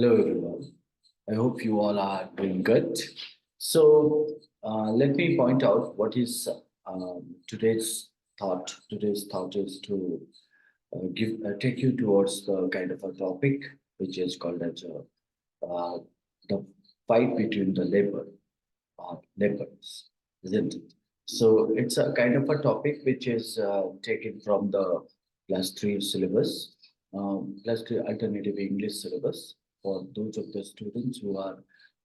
Hello, everyone. I hope you all are doing good. So, let me point out what is today's thought. Today's thought is to give take you towards the kind of a topic which is called as the fight between the leopards, isn't it? So it's a kind of a topic which is taken from the plus three syllabus, plus three alternative English syllabus for those of the students who are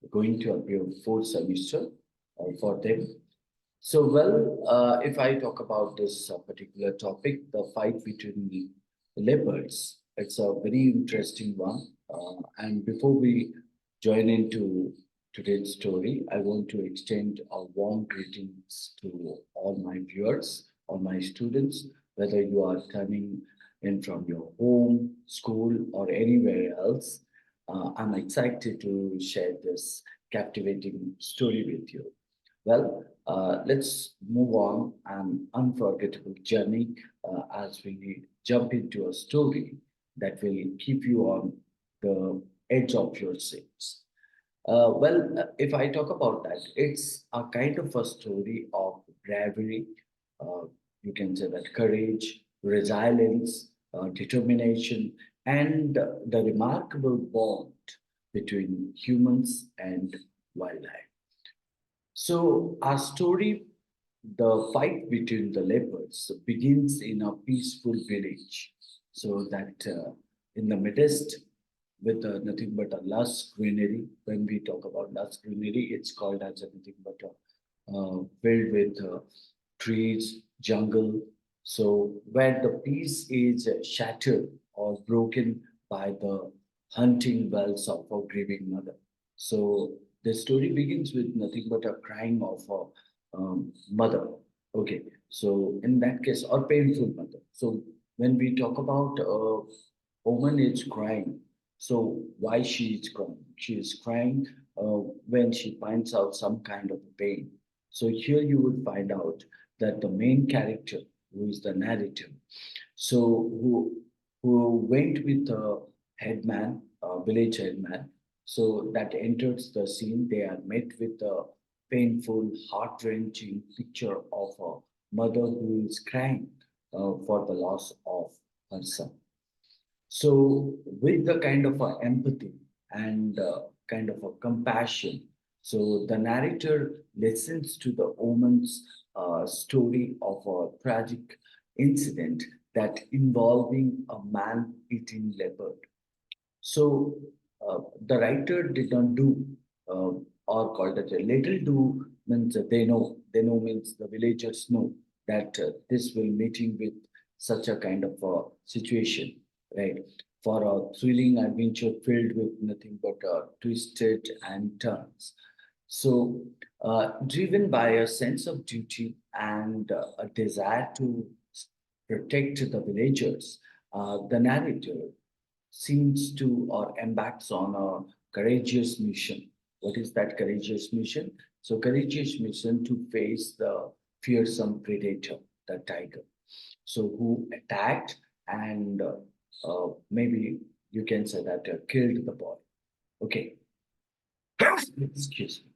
going to appear fourth semester for them. So, if I talk about this particular topic, the fight between the leopards, it's a very interesting one. And before we join into today's story, I want to extend a warm greetings to all my viewers, all my students, whether you are coming in from your home, school, or anywhere else. I'm excited to share this captivating story with you. Let's move on an unforgettable journey as we jump into a story that will keep you on the edge of your seats. If I talk about that, it's a kind of a story of bravery, uh, you can say that courage, resilience, determination, and the remarkable bond between humans and wildlife. So, our story, the fight between the leopards, begins in a peaceful village. So, that in the midst, with nothing but a lush greenery. When we talk about lush greenery, it's called as a nothing but a filled with trees, jungle. So, where the peace is shattered or broken by the hunting wells of a grieving mother. So, the story begins with nothing but a crying of a mother. Okay, so in that case, or painful mother. So, when we talk about a woman is crying, so why she is crying? She is crying when she finds out some kind of pain. So here you would find out that the main character, who is the narrator, so who went with the headman, village headman. So that enters the scene. They are met with a painful, heart-wrenching picture of a mother who is crying for the loss of her son. So, with the kind of a empathy and kind of a compassion, so the narrator listens to the woman's story of a tragic incident that involving a man-eating leopard. So, the writer did not do, or called it a little do means that they know means the villagers know that this will meeting with such a kind of a situation, right? For a thrilling adventure filled with nothing but twisted and turns. So, driven by a sense of duty and a desire to protect the villagers, the narrator seems to or embarks on a courageous mission. What is that courageous mission? So, courageous mission to face the fearsome predator, the tiger. So, who attacked and maybe you can say that killed the boy. Okay, excuse me.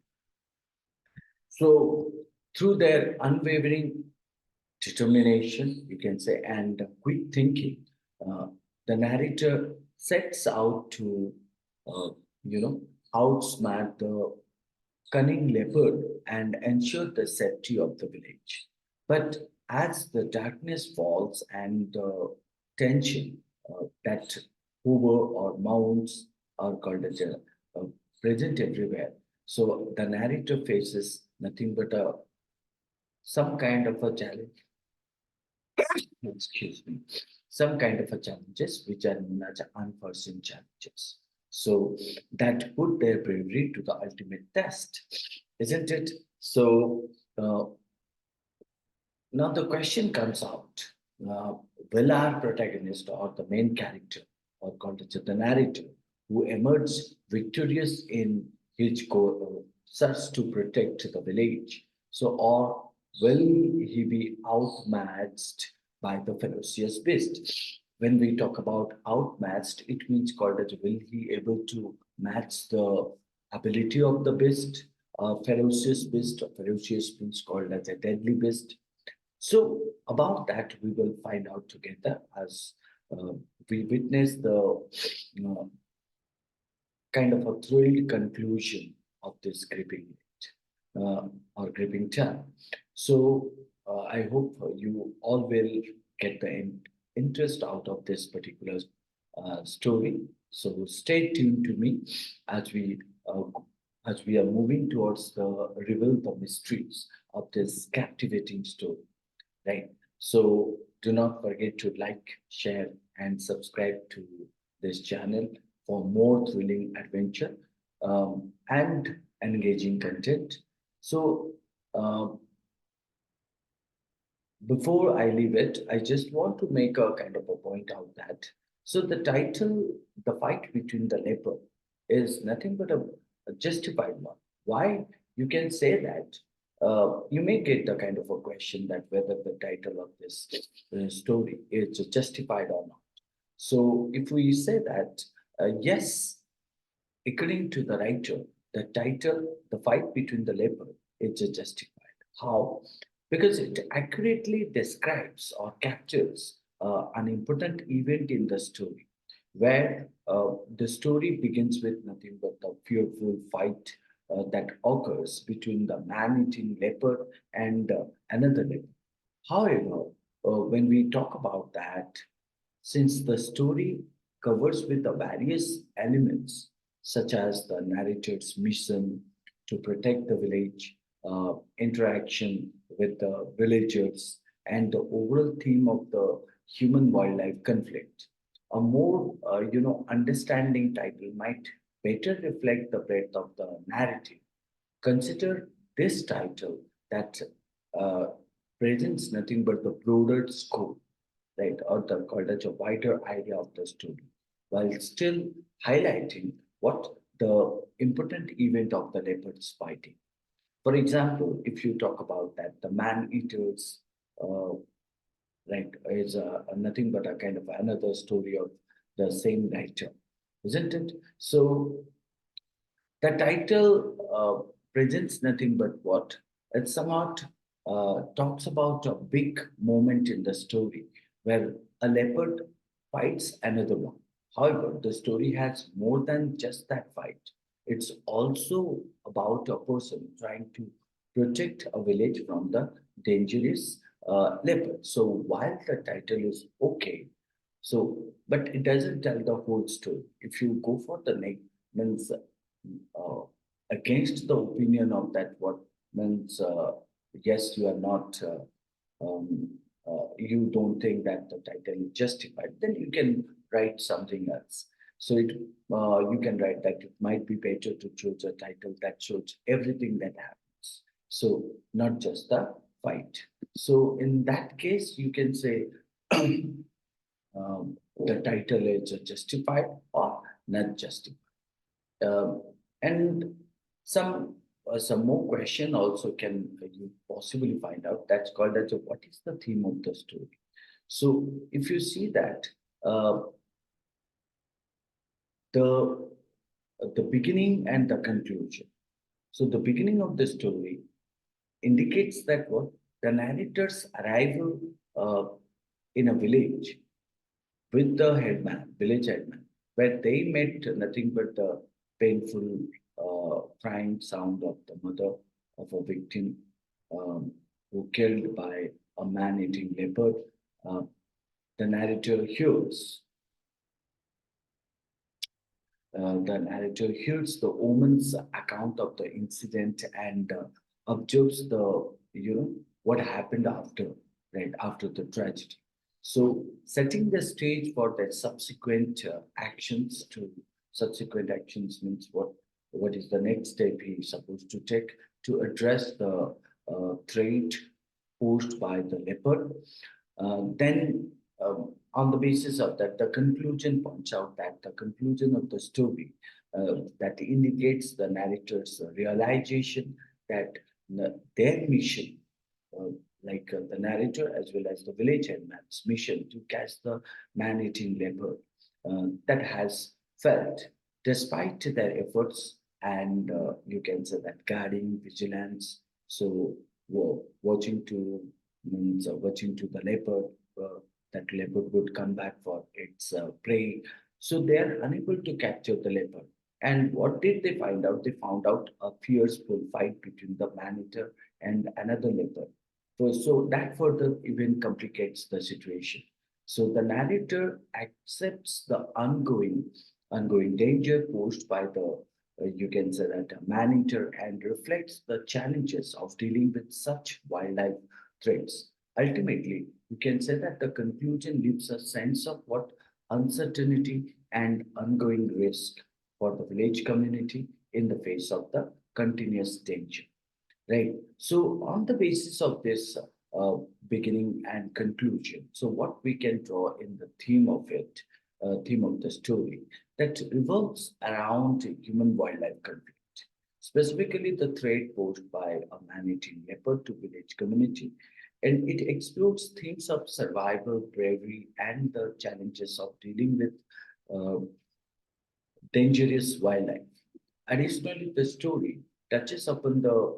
So, through their unwavering determination, you can say, and quick thinking, uh, the narrator sets out to, uh, you know, outsmart the cunning leopard and ensure the safety of the village. But as the darkness falls and the tension that hover or mounts are called as present everywhere. So the narrator faces nothing but some kind of a challenge, excuse me, some kind of a challenges which are known as unforeseen challenges. So that put their bravery to the ultimate test, isn't it? So uh, now the question comes out: uh, will our protagonist or the main character, or called it the narrator, who emerges victorious in his search to protect the village, so or will he be outmatched by the ferocious beast? when we talk about outmatched, it means called as will he able to match the ability of the beast, ferocious beast, or ferocious means called as a deadly beast. So about that, we will find out together as uh, we witness the kind of a thrilled conclusion of this gripping uh, or gripping term. So I hope you all will get the interest out of this particular story. So stay tuned to me as we uh, as we are moving towards the reveal the mysteries of this captivating story. Right. So do not forget to like, share, and subscribe to this channel for more thrilling adventure and engaging content. So before I leave it, I just want to make a kind of a point out that so the title, The Fight Between the Leopard, is nothing but a justified one. Why? You can say that. You may get the kind of a question that whether the title of this story is justified or not. So if we say that, yes, according to the writer, the title, The Fight Between the Leopard, is justified. How? Because it accurately describes or captures an important event in the story, where the story begins with nothing but the fearful fight that occurs between the man-eating leopard and another leopard. However, when we talk about that, since the story covers with the various elements such as the narrator's mission to protect the village, interaction with the villagers, and the overall theme of the human-wildlife conflict, a more understanding title might better reflect the breadth of the narrative. Consider this title that uh, presents nothing but the broader scope, right, or the called as a wider idea of the story, while still highlighting what the important event of the leopards fighting. For example, if you talk about that, the man-eaters, uh, right, is nothing but a kind of another story of the same writer, isn't it? So the title presents nothing but what? It somewhat talks about a big moment in the story where a leopard fights another one. However, the story has more than just that fight. It's also about a person trying to protect a village from the dangerous leopard. So while the title is okay, so but it doesn't tell the whole story. If you go for the next means uh, against the opinion of that what means yes you are not you don't think that the title is justified, then you can write something else. So it you can write that it might be better to choose a title that shows everything that happens, so not just the fight. So in that case you can say the title is justified or not justified. um, and some more question also can you possibly find out. That's called as a, what is the theme of the story. So if you see that uh, the the beginning and the conclusion. So the beginning of the story indicates that what the narrator's arrival in a village with the headman, village headman, where they met nothing but the painful crying sound of the mother of a victim who killed by a man-eating leopard. Uh, the narrator hears the woman's account of the incident and observes the what happened after, right after the tragedy. So setting the stage for the subsequent actions means what is the next step he is supposed to take to address the threat posed by the leopard. Then, on the basis of that, the conclusion points out that the conclusion of the story that indicates the narrator's realization that their mission, uh, the narrator as well as the village headman's mission to catch the man-eating leopard that has felt, despite their efforts and you can say that guarding vigilance, so watching to means watching to the leopard, that leopard would come back for its prey. So they are unable to capture the leopard. And what did they find out? They found out a fierce bullfight between the man-eater and another leopard. So that further even complicates the situation. So the narrator accepts the ongoing danger posed by the you can say that man-eater and reflects the challenges of dealing with such wildlife threats. Ultimately, you can say that the conclusion leaves a sense of what uncertainty and ongoing risk for the village community in the face of the continuous danger. Right. So, on the basis of this beginning and conclusion, so what we can draw in the theme of it, theme of the story, that revolves around human wildlife conflict, specifically the threat posed by a man-eating leopard to village community. And it explores themes of survival, bravery, and the challenges of dealing with uh, dangerous wildlife. Additionally, the story touches upon the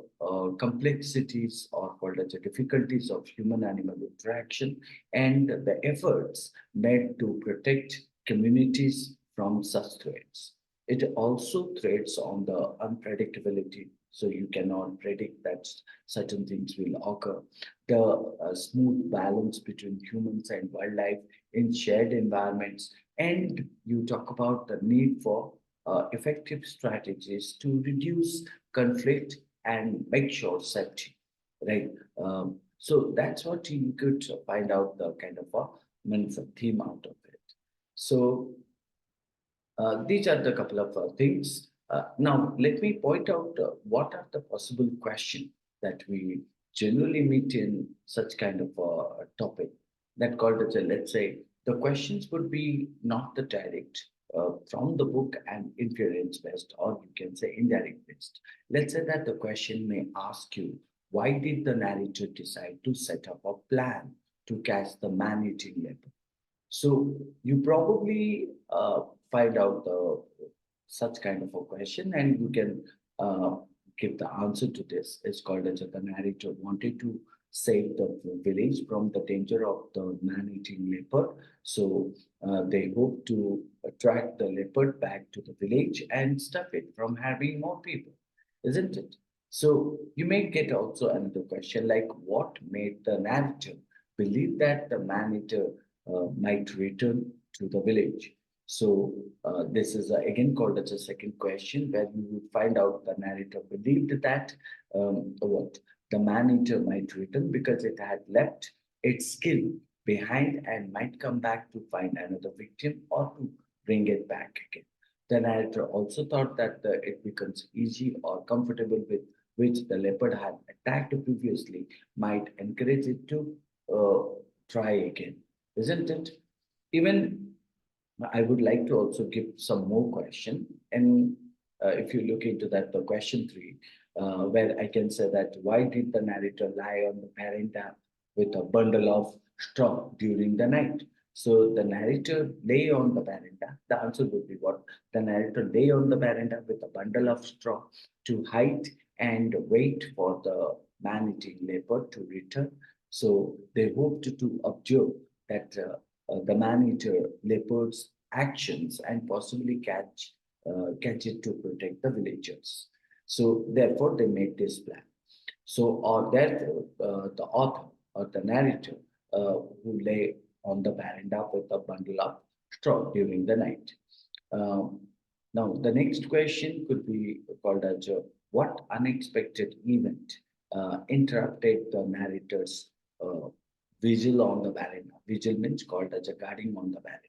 complexities or called as the difficulties of human-animal interaction and the efforts made to protect communities from such threats. It also threats on the unpredictability, so you cannot predict that certain things will occur. The smooth balance between humans and wildlife in shared environments, and you talk about the need for effective strategies to reduce conflict and make sure safety, right? So that's what you could find out the kind of a means of theme out of it. So these are the couple of things. Now, let me point out what are the possible questions that we generally meet in such kind of a topic that called as a, let's say, the questions would be not the direct from the book and inference based, or you can say indirect based. Let's say that the question may ask you, why did the narrator decide to set up a plan to catch the man-eating leopard? So you probably find out such kind of a question, and you can uh, give the answer to this. It's called as the narrator wanted to save the village from the danger of the man-eating leopard. So they hope to attract the leopard back to the village and stop it from harming more people, isn't it? So you may get also another question like, what made the narrator believe that the man-eater might return to the village? So this is again called as a second question, where you would find out the narrator believed that what the man-eater might return because it had left its skill behind and might come back to find another victim or to bring it back again. The narrator also thought that it becomes easy or comfortable with which the leopard had attacked previously might encourage it to try again, isn't it? Even I would like to also give some more question. And if you look into that, the question three, where I can say that why did the narrator lie on the veranda with a bundle of straw during the night? So the narrator lay on the veranda. The answer would be what? The narrator lay on the veranda with a bundle of straw to hide and wait for the man-eating leopard to return. So they hoped to observe that the man-eater leopard's actions and possibly catch it to protect the villagers. So therefore, they made this plan. So, or therefore, the author or the narrator who lay on the veranda with a bundle of straw during the night. Um, Now, the next question could be called as what unexpected event interrupted the narrator's uh, vigil on the veranda? Vigil means called as a guarding on the veranda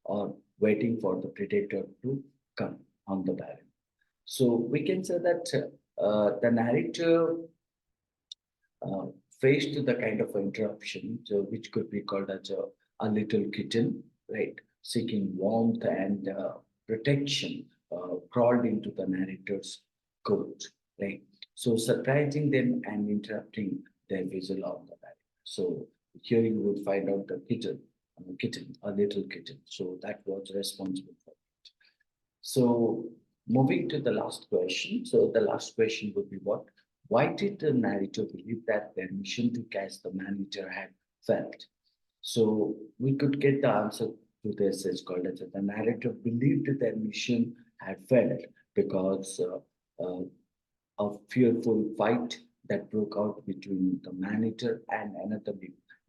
or waiting for the predator to come on the veranda. So we can say that the narrator uh, faced the kind of interruption, so which could be called as a little kitten, right, seeking warmth and protection, crawled into the narrator's coat, right? So surprising them and interrupting their visual on the back. So here you would find out the kitten, a little kitten. So that was responsible for it. So moving to the last question. So the last question would be what? Why did the narrator believe that their mission to catch the man-eater had failed? So we could get the answer to this is called as the narrator believed that their mission had failed because a fearful fight that broke out between the man-eater and another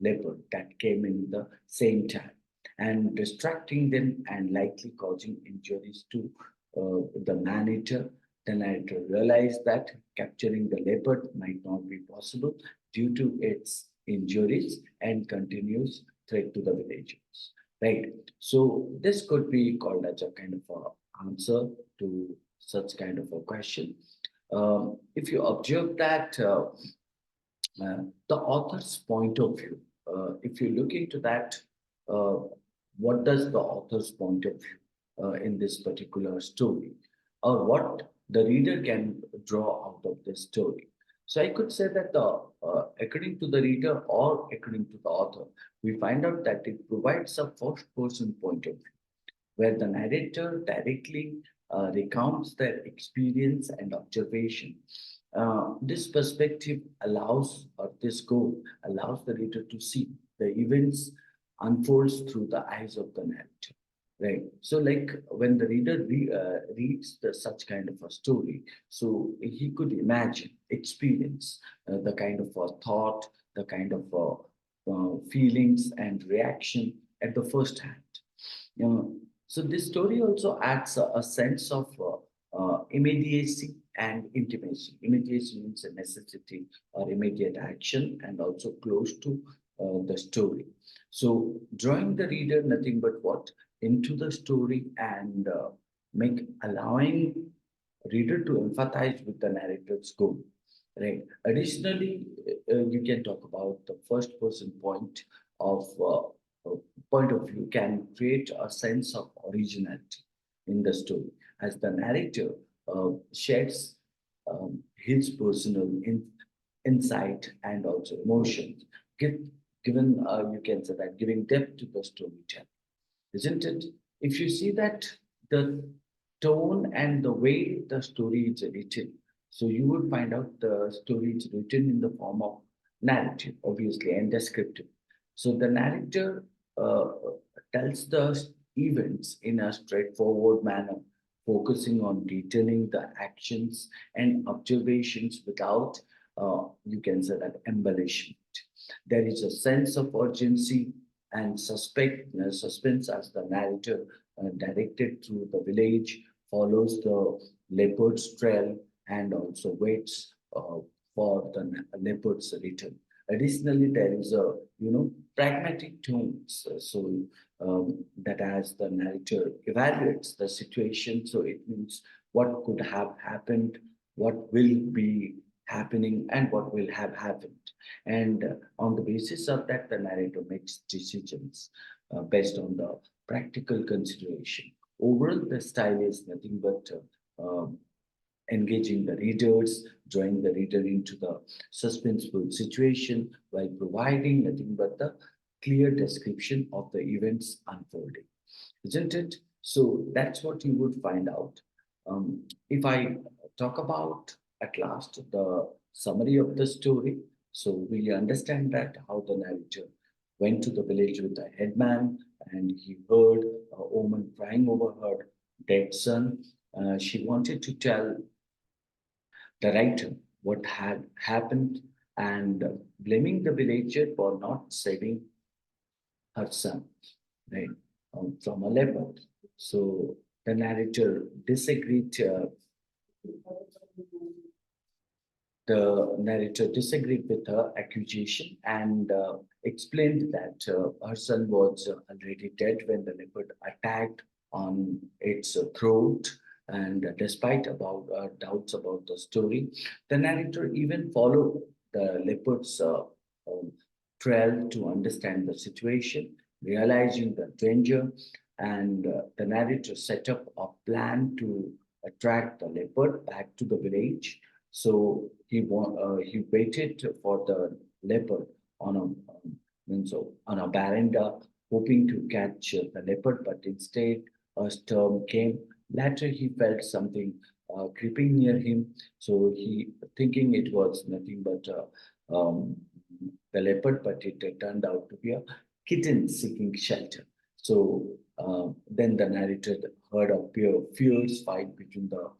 leopard that came in the same time and distracting them and likely causing injuries to the man-eater. The narrator realized that capturing the leopard might not be possible due to its injuries and continuous threat to the villagers. Right. So this could be called as a kind of a answer to such kind of a question. If you observe that the author's point of view, if you look into that, uh, what does the author's point of view in this particular story, or what the reader can draw out of this story? So I could say that according to the reader or according to the author, we find out that it provides a first-person point of view where the narrator directly recounts their experience and observation. This perspective allows, or this goal allows the reader to see the events unfolds through the eyes of the narrator. Right. So, like when the reader reads such kind of a story, so he could imagine, experience the kind of thought, the kind of feelings and reaction at the first hand. You know, so this story also adds a sense of immediacy and intimacy. Immediacy means a necessity or immediate action, and also close to the story. So drawing the reader nothing but what into the story and make allowing reader to empathize with the narrator's goal. Right. Additionally, you can talk about the first person of point of view can create a sense of originality in the story as the narrator shares his personal insight and also emotions, give, given you can say that giving depth to the storytelling, isn't it? If you see that the tone and the way the story is written, so you would find out the story is written in the form of narrative, obviously, and descriptive. So the narrator uh, tells the events in a straightforward manner, focusing on detailing the actions and observations without, you can say that, embellishment. There is a sense of urgency and suspense as the narrator directed through the village follows the leopard's trail and also waits for the leopard's return. Additionally, there is a pragmatic tone, that as the narrator evaluates the situation, so it means what could have happened, what will be happening, and what will have happened. And on the basis of that, the narrator makes decisions based on the practical consideration. Overall, the style is nothing but engaging the readers, drawing the reader into the suspenseful situation while providing nothing but the clear description of the events unfolding. Isn't it? So that's what you would find out. If I talk about at last the summary of the story, so we understand that how the narrator went to the village with the headman and he heard a woman crying over her dead son. She wanted to tell the writer what had happened and blaming the villager for not saving her son, right, from a leopard. So the narrator disagreed. The narrator disagreed with her accusation and explained that her son was already dead when the leopard attacked on its throat. And despite about doubts about the story, the narrator even followed the leopard's um, trail to understand the situation, realizing the danger, and the narrator set up a plan to attract the leopard back to the village. So he waited for the leopard on a on a veranda, hoping to catch the leopard, but instead a storm came. Later, he felt something creeping near him, so he thinking it was nothing but the leopard, but it turned out to be a kitten seeking shelter. So then the narrator heard a fierce fight between the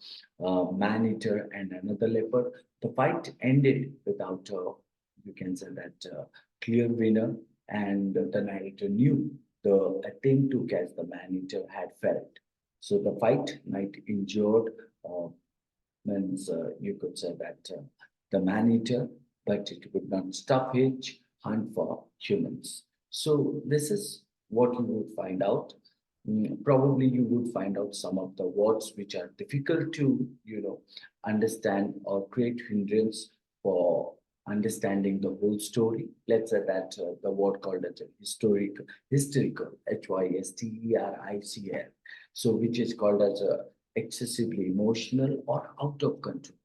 man-eater and another leopard. The fight ended without, you can say that, clear winner, and the narrator knew the attempt to catch the man-eater had failed. So the fight might injured, uh, means you could say that the man-eater, but it would not stop his hunt for humans. So this is what you would find out. Probably you would find out some of the words which are difficult to, understand or create hindrance for understanding the whole story. Let's say that the word called as a hysterical, Hysterical. So which is called as a excessively emotional or out of control.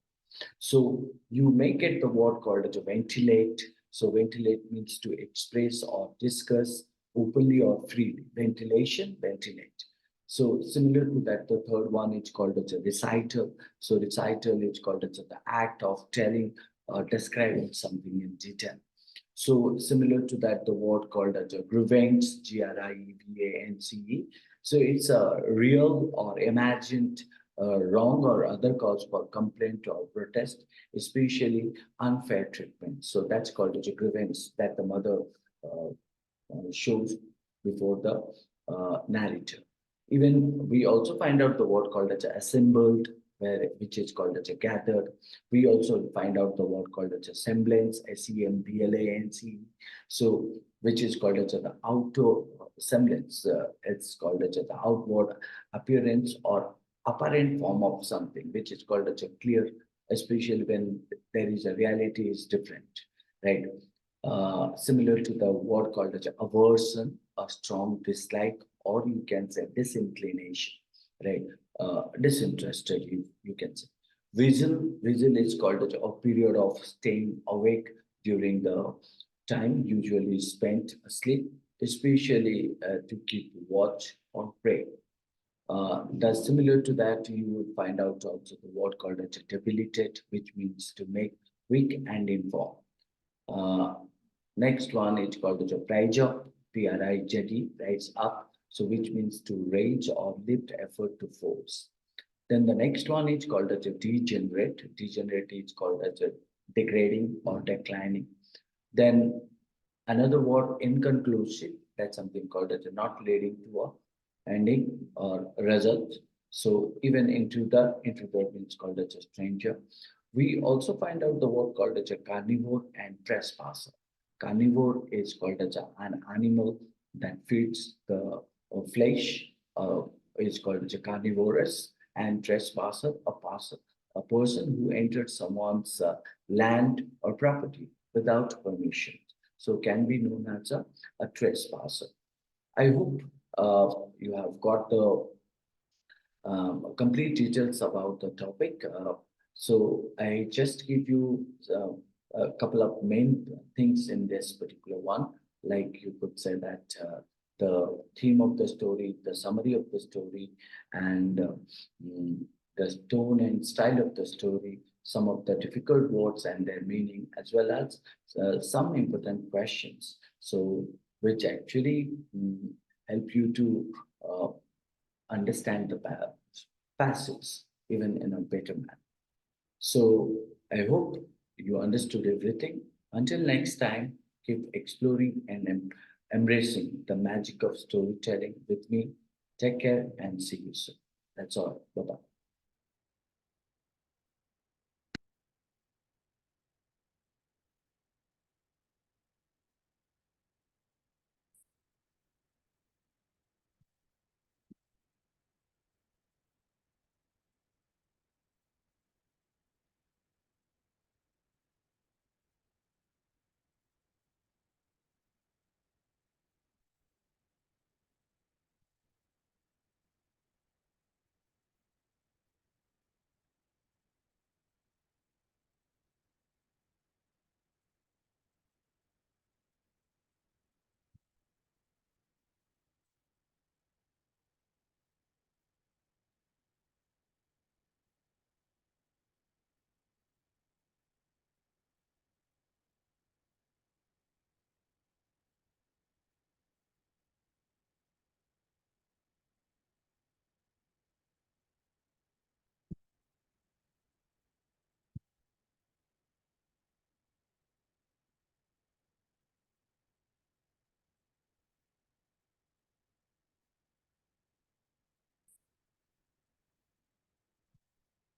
So you may get the word called as a ventilate. So ventilate means to express or discuss openly or freely. Ventilation, ventilate. So similar to that, the third one is called as a recital. So recital is called as the act of telling or describing something in detail. So similar to that, the word called as a grievance, Grievance. So it's a real or imagined wrong or other cause for complaint or protest, especially unfair treatment. So that's called as a grievance that the mother uh, shows before the narrator. Even we also find out the word called as a assembled, which is called as a gathered. We also find out the word called as a semblance, Semblance. So which is called as the outdoor semblance. It's called as the outward appearance or apparent form of something, which is called as a clear, especially when there is a reality is different, right? Similar to the word called as aversion, a strong dislike, or you can say disinclination, right? Disinterested, you can say. Vigil is called as a period of staying awake during the time usually spent asleep, especially to keep watch or pray. That's similar to that, you would find out also the word called as debilitate, which means to make weak and informed. Uh, Next one is called the prija, P-R-I-J-D, rise up, so which means to raise or lift effort to force. Then the next one is called as a degenerate. Degenerate is called as a degrading or declining. Then another word, inconclusive, that's something called as a not leading to a ending or result. So even intruder means called as a stranger. We also find out the word called as a carnivore and trespasser. Carnivore is called as an animal that feeds the flesh, uh, is called as a carnivorous, and trespasser, a person who entered someone's land or property without permission. So can be known as a trespasser. I hope you have got the complete details about the topic. So I just give you a couple of main things in this particular one. Like you could say that the theme of the story, the summary of the story, and mm, the tone and style of the story, some of the difficult words and their meaning, as well as some important questions. So which actually help you to uh, understand the passages even in a better manner. So I hope you understood everything. Until next time, keep exploring and embracing the magic of storytelling with me. Take care and see you soon. That's all. Bye bye.